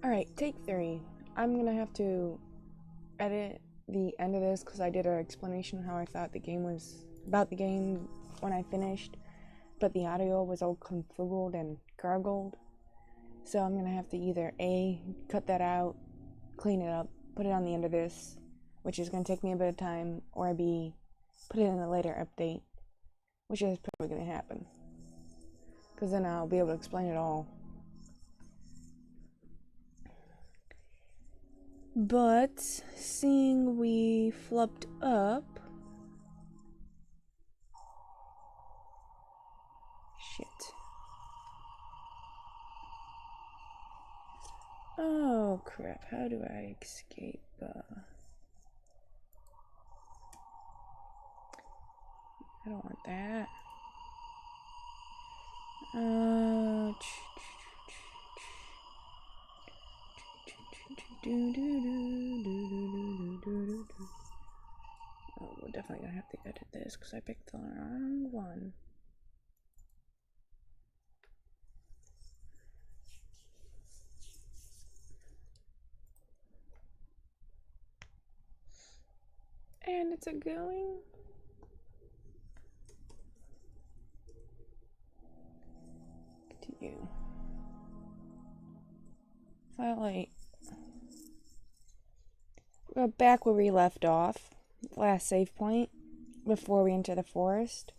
Alright, take 3. I'm gonna have to edit the end of this because I did an explanation how I thought the game was about the game when I finished, but the audio was all conflugled and gargled. So I'm gonna have to either A, cut that out, clean it up, put it on the end of this, which is gonna take me a bit of time, or B, put it in a later update, which is probably gonna happen. Because then I'll be able to explain it all. But seeing we flubbed up. Shit. Oh crap, how do I escape? I don't want that. Oh, we're definitely gonna have to edit this because I picked the wrong one. And it's a going. Continue. File 8. We're back where we left off. Last save point before we enter the forest.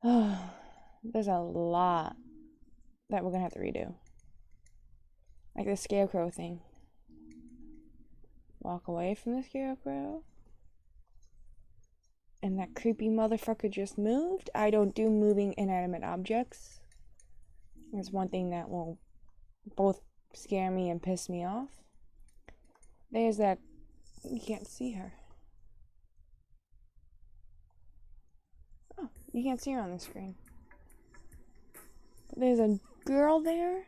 There's a lot that we're gonna have to redo. Like the scarecrow thing. Walk away from the scarecrow. And that creepy motherfucker just moved. I don't do moving inanimate objects. There's one thing that will both scare me and piss me off. There's that. You can't see her. Oh, you can't see her on the screen. But there's a girl there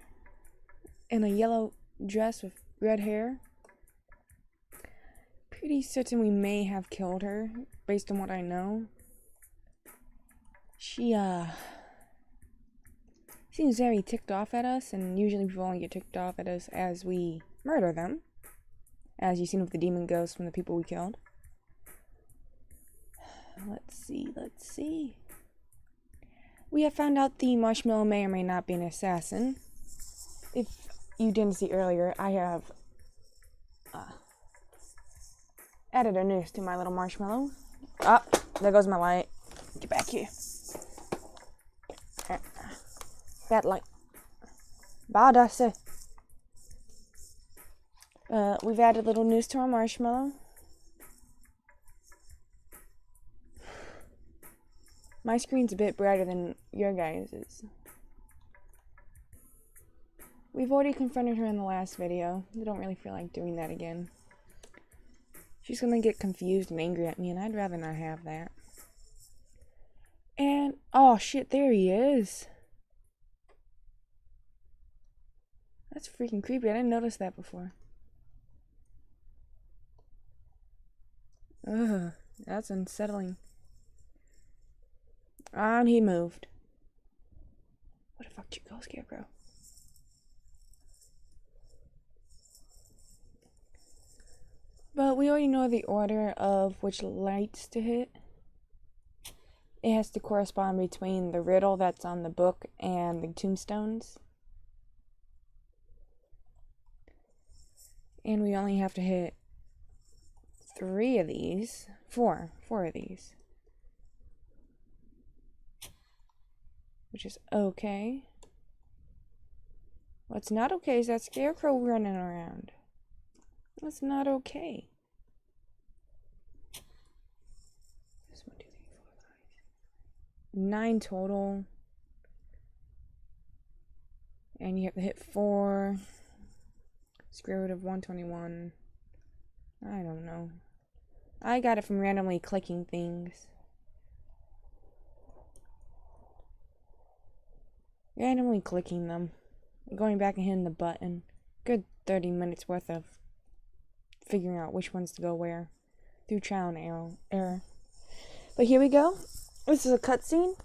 in a yellow dress with red hair. Pretty certain we may have killed her based on what I know. She seems very ticked off at us, and usually people only get ticked off at us as we murder them, as you've seen with the demon ghosts from the people we killed. Let's see. We have found out the marshmallow may or may not be an assassin. If you didn't see earlier, I have added a noose to my little marshmallow. Ah, there goes my light. Get back here. Bad light. Bad, I say. We've added a little noose to our marshmallow. My screen's a bit brighter than your guys's. We've already confronted her in the last video. I don't really feel like doing that again. She's gonna get confused and angry at me, and I'd rather not have that. And, oh shit, there he is. That's freaking creepy. I didn't notice that before. Ugh, that's unsettling. And he moved. Where the fuck did you go, Scarecrow? But we already know the order of which lights to hit. It has to correspond between the riddle that's on the book and the tombstones. And we only have to hit 3 of these. 4 of these. Which is okay. What's not okay is that Scarecrow running around. That's not okay. 9 total. And you have to hit 4. Square root of 121. I don't know. I got it from randomly clicking things. Randomly clicking them. Going back and hitting the button. Good 30 minutes worth of figuring out which ones to go where. Through trial and error. But here we go. This is a cutscene.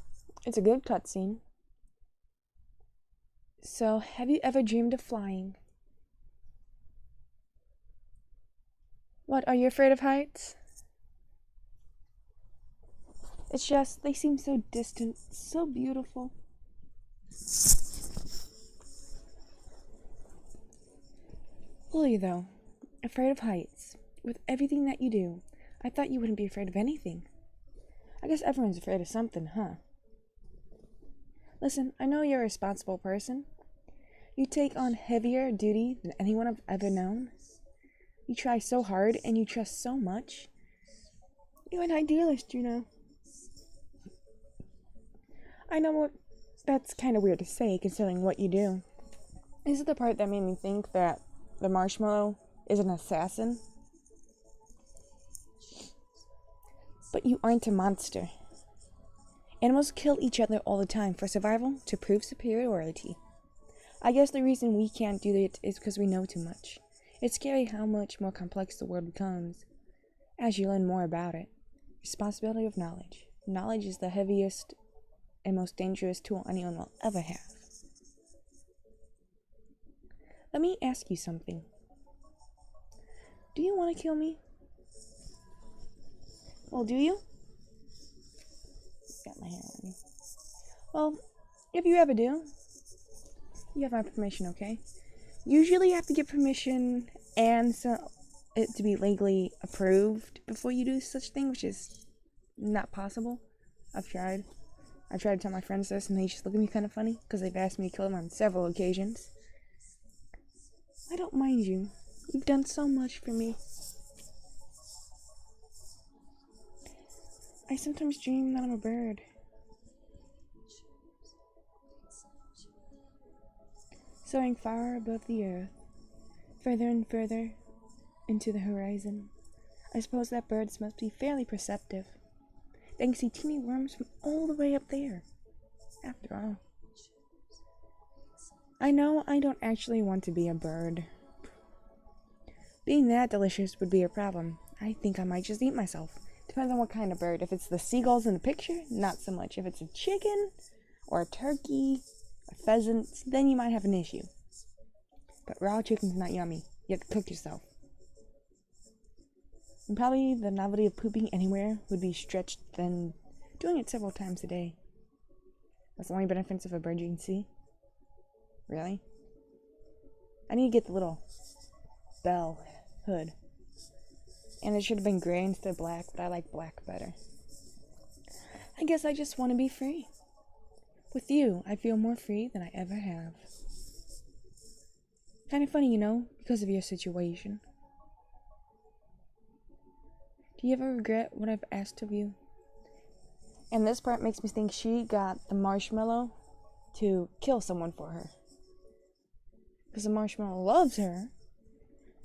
It's a good cutscene. So, have you ever dreamed of flying? What, are you afraid of heights? It's just, they seem so distant, so beautiful. Lily, though, afraid of heights. With everything that you do, I thought you wouldn't be afraid of anything. I guess everyone's afraid of something, huh? Listen, I know you're a responsible person. You take on heavier duty than anyone I've ever known. You try so hard and you trust so much. You're an idealist, you know. I know what that's kind of weird to say considering what you do. This is the part that made me think that the marshmallow is an assassin. But you aren't a monster. Animals kill each other all the time for survival to prove superiority. I guess the reason we can't do it is because we know too much. It's scary how much more complex the world becomes as you learn more about it. Responsibility of knowledge. Knowledge is the heaviest and most dangerous tool anyone will ever have. Let me ask you something. Do you want to kill me? Well, do you? Got my hair on me. Well, if you ever do, you have my permission, okay? Usually you have to get permission and it to be legally approved before you do such thing, which is not possible. I've tried to tell my friends this and they just look at me kind of funny because they've asked me to kill them on several occasions. I don't mind you. You've done so much for me. I sometimes dream that I'm a bird. Soaring far above the earth, further and further into the horizon. I suppose that birds must be fairly perceptive. They can see teeny worms from all the way up there. After all. I know I don't actually want to be a bird. Being that delicious would be a problem. I think I might just eat myself. Depends on what kind of bird. If it's the seagulls in the picture, not so much. If it's a chicken, or a turkey, a pheasant, then you might have an issue. But raw chicken's not yummy. You have to cook yourself. And probably the novelty of pooping anywhere would be stretched than doing it several times a day. That's the only benefits of a bird you can see. Really? I need to get the little bell hood. And it should have been gray instead of black, but I like black better. I guess I just want to be free. With you, I feel more free than I ever have. Kind of funny, you know, because of your situation. Do you ever regret what I've asked of you? And this part makes me think she got the marshmallow to kill someone for her. Because the marshmallow loves her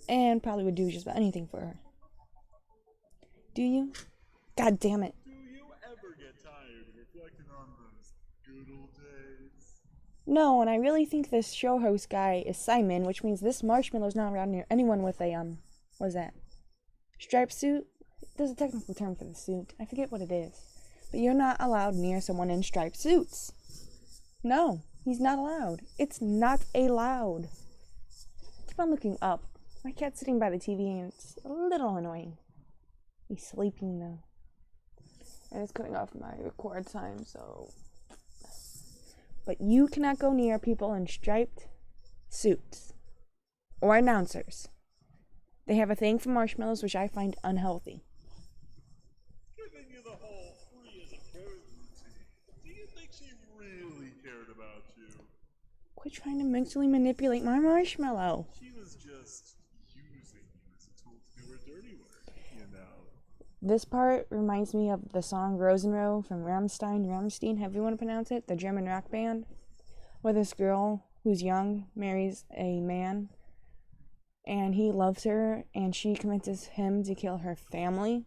and probably would do just about anything for her. Do you? God damn it. Do you ever get tired of reflecting on those good old days? No, and I really think this show host guy is Simon, which means this marshmallow's not around near anyone with a, what is that? Striped suit? There's a technical term for the suit. I forget what it is. But you're not allowed near someone in striped suits. No, he's not allowed. It's not allowed. Keep on looking up. My cat's sitting by the TV and it's a little annoying. He's sleeping though. And it's cutting off my record time, so. But you cannot go near people in striped suits. Or announcers. They have a thing for marshmallows which I find unhealthy. Giving you the whole free as a bird routine. Do you think she really cared about you? Quit trying to mentally manipulate my marshmallow. She was just using you as a tool to do her dirty work, you know. This part reminds me of the song Rosenrow from Rammstein, however you want to pronounce it, the German rock band, where this girl who's young marries a man and he loves her and she convinces him to kill her family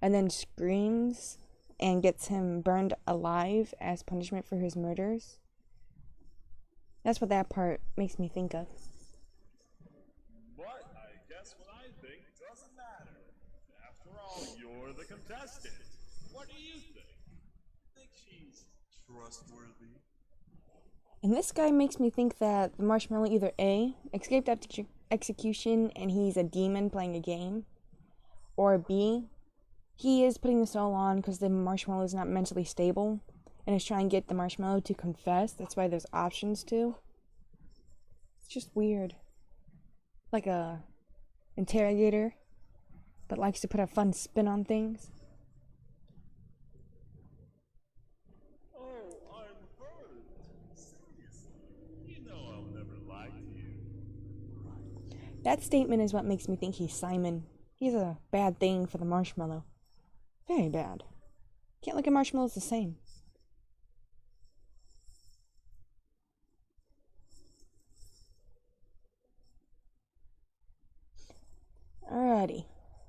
and then screams and gets him burned alive as punishment for his murders. That's what that part makes me think of. But I guess what I think doesn't matter. After all, you're the contestant. What do you think? Think she's trustworthy? And this guy makes me think that the marshmallow either A, escaped after execution and he's a demon playing a game, or B, he is putting the soul on because the marshmallow is not mentally stable and is trying to get the marshmallow to confess. That's why there's options too. It's just weird. Like a interrogator, but likes to put a fun spin on things. Oh, I'm hurt. Seriously, you know I'll never lie to you. That statement is what makes me think he's Simon. He's a bad thing for the marshmallow. Very bad. Can't look at marshmallows the same. Alrighty.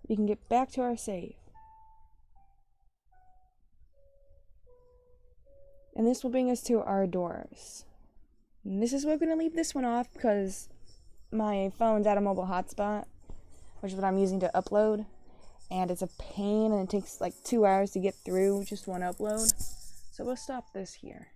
We can get back to our save. And this will bring us to our doors. And this is where we're going to leave this one off because my phone's at a mobile hotspot, which is what I'm using to upload. And it's a pain and it takes like 2 hours to get through just one upload. So we'll stop this here.